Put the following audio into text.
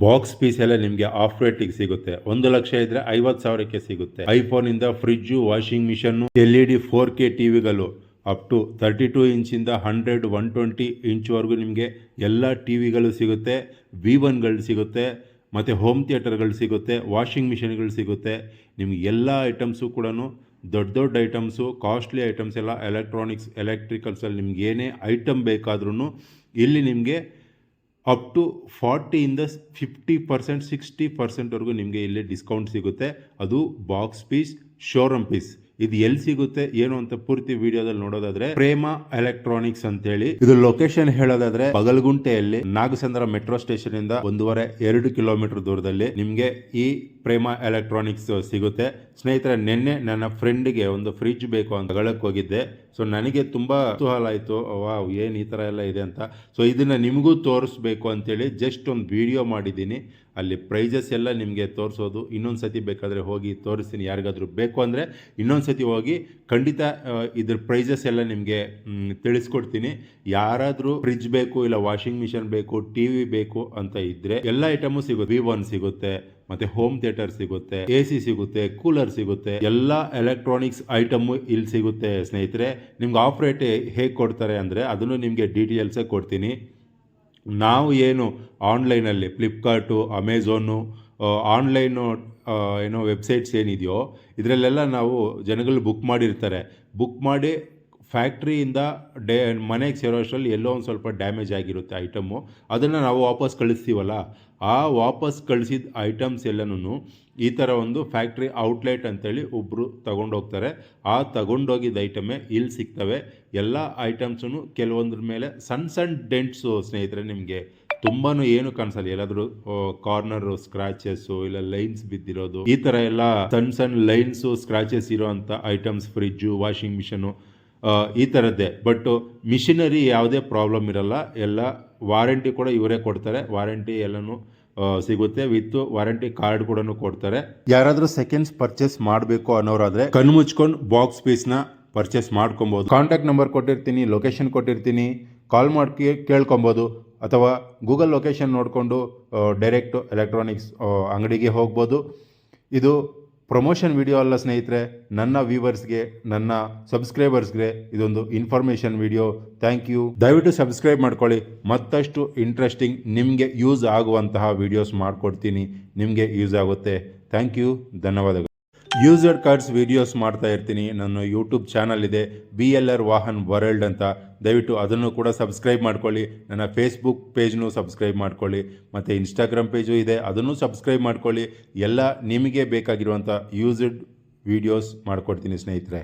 Box piece ಎಲ್ಲ ನಿಮಗೆ of ರೇಟಿಗೆ ಸಿಗುತ್ತೆ. 1,00,000 ಇದ್ರೆ 50,000ಕ್ಕೆ ಸಿಗುತ್ತೆ. ಐಫೋನ್ ಇಂದ fridge, washing machine, LED 4K ಟಿವಿಗಳು ಅಪ್ ಟು 32 ಇಂಚಿಂದ 100, 120 ಇಂಚ್ವರೆಗೂ ನಿಮಗೆ ಎಲ್ಲ ಟಿವಿಗಳು ಸಿಗುತ್ತೆ. V1ಗಳು ಸಿಗುತ್ತೆ, ಮತ್ತು ಹೋಮ್ ಥಿಯೇಟರ್ಗಳು ಸಿಗುತ್ತೆ, ವಾಷಿಂಗ್ ಮಿಷನ್ಗಳು ಸಿಗುತ್ತೆ. ನಿಮ್ಗೆ ಎಲ್ಲ ಐಟಮ್ಸು ಕೂಡ ದೊಡ್ಡ ದೊಡ್ಡ ಐಟಮ್ಸು, ಕಾಸ್ಟ್ಲಿ ಐಟಮ್ಸ್ ಎಲ್ಲ ಎಲೆಕ್ಟ್ರಾನಿಕ್ಸ್, ಎಲೆಕ್ಟ್ರಿಕಲ್ಸಲ್ಲಿ ನಿಮ್ಗೆ ಏನೇ ಐಟಮ್ ಬೇಕಾದ್ರೂ ಇಲ್ಲಿ ನಿಮಗೆ ಅಪ್ ಟು 40ಇಂದ 50%, 60%ವರೆಗೂ ನಿಮಗೆ ಇಲ್ಲಿ ಡಿಸ್ಕೌಂಟ್ ಸಿಗುತ್ತೆ. ಅದು ಬಾಕ್ಸ್ ಪೀಸ್, ಶೋರೂಮ್ ಪೀಸ್. ಇದು ಎಲ್ಲಿ ಸಿಗುತ್ತೆ ಏನು ಅಂತ ಪೂರ್ತಿ ವಿಡಿಯೋದಲ್ಲಿ ನೋಡೋದಾದ್ರೆ, ಪ್ರೇಮ ಎಲೆಕ್ಟ್ರಾನಿಕ್ಸ್ ಅಂತೇಳಿ. ಇದು ಲೊಕೇಶನ್ ಹೇಳೋದಾದ್ರೆ ಬಗಲ್ಗುಂಟೆಯಲ್ಲಿ ನಾಗಸಂದ್ರ ಮೆಟ್ರೋ ಸ್ಟೇಷನ್ ಇಂದ 1.5-2 ಕಿಲೋಮೀಟರ್ ದೂರದಲ್ಲಿ ನಿಮ್ಗೆ ಈ ಪ್ರೇಮ ಎಲೆಕ್ಟ್ರಾನಿಕ್ಸ್ ಸಿಗುತ್ತೆ. ಸ್ನೇಹಿತರೆ, ನಿನ್ನೆ ನನ್ನ ಫ್ರೆಂಡ್ಗೆ ಒಂದು ಫ್ರಿಡ್ಜ್ ಬೇಕು ಅಂತ ತಗೊಳಕ್ ಹೋಗಿದ್ದೆ. ಸೊ ನನಗೆ ತುಂಬಾ ಕುತೂಹಲ ಆಯಿತು, ವಾವ್ ಏನು ಈ ಥರ ಎಲ್ಲ ಇದೆ ಅಂತ. ಸೊ ಇದನ್ನ ನಿಮಗೂ ತೋರಿಸ್ಬೇಕು ಅಂತೇಳಿ ಜಸ್ಟ್ ಒಂದು ವಿಡಿಯೋ ಮಾಡಿದ್ದೀನಿ. ಅಲ್ಲಿ ಪ್ರೈಸಸ್ ಎಲ್ಲ ನಿಮಗೆ ತೋರಿಸೋದು. ಇನ್ನೊಂದು ಸತಿ ಬೇಕಾದರೆ ಹೋಗಿ ತೋರಿಸ್ತೀನಿ. ಯಾರಿಗಾದರೂ ಬೇಕು ಅಂದರೆ ಇನ್ನೊಂದು ಸತಿ ಹೋಗಿ ಖಂಡಿತ ಇದ್ರ ಪ್ರೈಸಸ್ ಎಲ್ಲ ನಿಮಗೆ ತಿಳಿಸ್ಕೊಡ್ತೀನಿ. ಯಾರಾದರೂ ಫ್ರಿಡ್ಜ್ ಬೇಕು, ಇಲ್ಲ ವಾಷಿಂಗ್ ಮಿಷನ್ ಬೇಕು, TV ಬೇಕು ಅಂತ ಇದ್ದರೆ ಎಲ್ಲ ಐಟಮು ಸಿಗುತ್ತೆ. V1 ಸಿಗುತ್ತೆ, ಮತ್ತು ಹೋಮ್ ಥಿಯೇಟರ್ ಸಿಗುತ್ತೆ, AC ಸಿಗುತ್ತೆ, ಕೂಲರ್ ಸಿಗುತ್ತೆ, ಎಲ್ಲ ಎಲೆಕ್ಟ್ರಾನಿಕ್ಸ್ ಐಟಮು ಇಲ್ಲಿ ಸಿಗುತ್ತೆ. ಸ್ನೇಹಿತರೆ, ನಿಮ್ಗೆ ಆಫ್ ರೇಟ್ ಹೇಗೆ ಕೊಡ್ತಾರೆ ಅಂದರೆ ಅದನ್ನು ನಿಮಗೆ ಡೀಟೇಲ್ಸೇ ಕೊಡ್ತೀನಿ. ನಾವು ಏನು ಆನ್ಲೈನಲ್ಲಿ ಫ್ಲಿಪ್ಕಾರ್ಟು, ಅಮೆಝೋನು, ಆನ್ಲೈನು ಏನೋ ವೆಬ್ಸೈಟ್ಸ್ ಏನಿದೆಯೋ ಇದರಲ್ಲೆಲ್ಲ ನಾವು ಜನಗಳು ಬುಕ್ ಮಾಡಿರ್ತಾರೆ. ಬುಕ್ ಮಾಡಿ ಫ್ಯಾಕ್ಟ್ರಿಯಿಂದ ಮನೆಗೆ ಸೇರೋ ಅಷ್ಟರಲ್ಲಿ ಎಲ್ಲೋ ಒಂದು ಸ್ವಲ್ಪ ಡ್ಯಾಮೇಜ್ ಆಗಿರುತ್ತೆ ಐಟಮು. ಅದನ್ನು ನಾವು ವಾಪಸ್ ಕಳಿಸ್ತೀವಲ್ಲ, ಆ ವಾಪಸ್ ಕಳಿಸಿದ ಐಟಮ್ಸ್ ಎಲ್ಲನೂ ಈ ಥರ ಒಂದು ಫ್ಯಾಕ್ಟ್ರಿ ಔಟ್ಲೆಟ್ ಅಂತೇಳಿ ಒಬ್ಬರು ತಗೊಂಡೋಗ್ತಾರೆ. ಆ ತಗೊಂಡೋಗಿದ್ದ ಐಟಮೇ ಇಲ್ಲಿ ಸಿಗ್ತವೆ. ಎಲ್ಲ ಐಟಮ್ಸೂ ಕೆಲವೊಂದ್ರ ಮೇಲೆ ಸಣ್ಣ ಸಣ್ಣ ಡೆಂಟ್ಸು. ಸ್ನೇಹಿತರೆ, ನಿಮಗೆ ತುಂಬಾ ಏನು ಕಾಣಿಸಲ್ಲ. ಎಲ್ಲಾದರೂ ಕಾರ್ನರು ಸ್ಕ್ರಾಚಸ್ಸು, ಇಲ್ಲ ಲೈನ್ಸ್ ಬಿದ್ದಿರೋದು, ಈ ಥರ ಎಲ್ಲ ಸಣ್ಣ ಸಣ್ಣ ಲೈನ್ಸು, ಸ್ಕ್ರಾಚಸ್ ಇರೋವಂಥ ಐಟಮ್ಸ್, ಫ್ರಿಡ್ಜು, ವಾಷಿಂಗ್ ಮಿಷನು, ಈ ಥರದ್ದೇ. ಬಟ್ ಮಿಷಿನರಿ ಯಾವುದೇ ಪ್ರಾಬ್ಲಮ್ ಇರಲ್ಲ. ಎಲ್ಲ ವಾರಂಟಿ ಕೂಡ ಇವರೇ ಕೊಡ್ತಾರೆ. ವಾರಂಟಿ ಎಲ್ಲನೂ ಸಿಗುತ್ತೆ, ವಿತ್ ವಾರಂಟಿ ಕಾರ್ಡ್ ಕೂಡ ಕೊಡ್ತಾರೆ. ಯಾರಾದರೂ ಸೆಕೆಂಡ್ಸ್ ಪರ್ಚೇಸ್ ಮಾಡಬೇಕು ಅನ್ನೋರಾದರೆ ಕಣ್ಣು ಮುಚ್ಕೊಂಡು ಬಾಕ್ಸ್ ಪೀಸ್ನ ಪರ್ಚೇಸ್ ಮಾಡ್ಕೊಬೋದು. ಕಾಂಟ್ಯಾಕ್ಟ್ ನಂಬರ್ ಕೊಟ್ಟಿರ್ತೀನಿ, ಲೊಕೇಶನ್ ಕೊಟ್ಟಿರ್ತೀನಿ, ಕಾಲ್ ಮಾಡಿ ಕೇಳ್ಕೊಬೋದು. ಅಥವಾ ಗೂಗಲ್ ಲೊಕೇಶನ್ ನೋಡಿಕೊಂಡು ಡೈರೆಕ್ಟ್ ಎಲೆಕ್ಟ್ರಾನಿಕ್ಸ್ ಅಂಗಡಿಗೆ ಹೋಗ್ಬೋದು. ಇದು ಪ್ರಮೋಷನ್ ವಿಡಿಯೋ ಅಲ್ಲ ಸ್ನೇಹಿತರೆ. ನನ್ನ ವ್ಯೂವರ್ಸ್ಗೆ, ನನ್ನ ಸಬ್ಸ್ಕ್ರೈಬರ್ಸ್ಗೆ ಇದೊಂದು ಇನ್ಫಾರ್ಮೇಷನ್ ವಿಡಿಯೋ. Thank you. ದಯವಿಟ್ಟು ಸಬ್ಸ್ಕ್ರೈಬ್ ಮಾಡ್ಕೊಳ್ಳಿ. ಮತ್ತಷ್ಟು ಇಂಟ್ರೆಸ್ಟಿಂಗ್ ನಿಮಗೆ ಯೂಸ್ ಆಗುವಂತಹ ವಿಡಿಯೋಸ್ ಮಾಡಿಕೊಡ್ತೀನಿ. ನಿಮಗೆ ಯೂಸ್ ಆಗುತ್ತೆ. ಥ್ಯಾಂಕ್ ಯು, ಧನ್ಯವಾದಗಳು. ಯೂಸರ್ ಕಾರ್ಡ್ಸ್ ವೀಡಿಯೋಸ್ ಮಾಡ್ತಾ ಇರ್ತೀನಿ. ನನ್ನ ಯೂಟ್ಯೂಬ್ ಚಾನಲ್ ಇದೆ, BLR ವಾಹನ್ ವರ್ಲ್ಡ್ ಅಂತ. ದಯವಿಟ್ಟು ಅದನ್ನು ಕೂಡ ಸಬ್ಸ್ಕ್ರೈಬ್ ಮಾಡ್ಕೊಳ್ಳಿ. ನನ್ನ ಫೇಸ್ಬುಕ್ ಪೇಜ್ನು ಸಬ್ಸ್ಕ್ರೈಬ್ ಮಾಡ್ಕೊಳ್ಳಿ, ಮತ್ತು ಇನ್ಸ್ಟಾಗ್ರಾಮ್ ಪೇಜು ಇದೆ, ಅದನ್ನು ಸಬ್ಸ್ಕ್ರೈಬ್ ಮಾಡ್ಕೊಳ್ಳಿ. ಎಲ್ಲ ನಿಮಗೆ ಬೇಕಾಗಿರುವಂಥ ಯೂಸ್ಡ್ ವೀಡಿಯೋಸ್ ಮಾಡಿಕೊಡ್ತೀನಿ ಸ್ನೇಹಿತರೆ.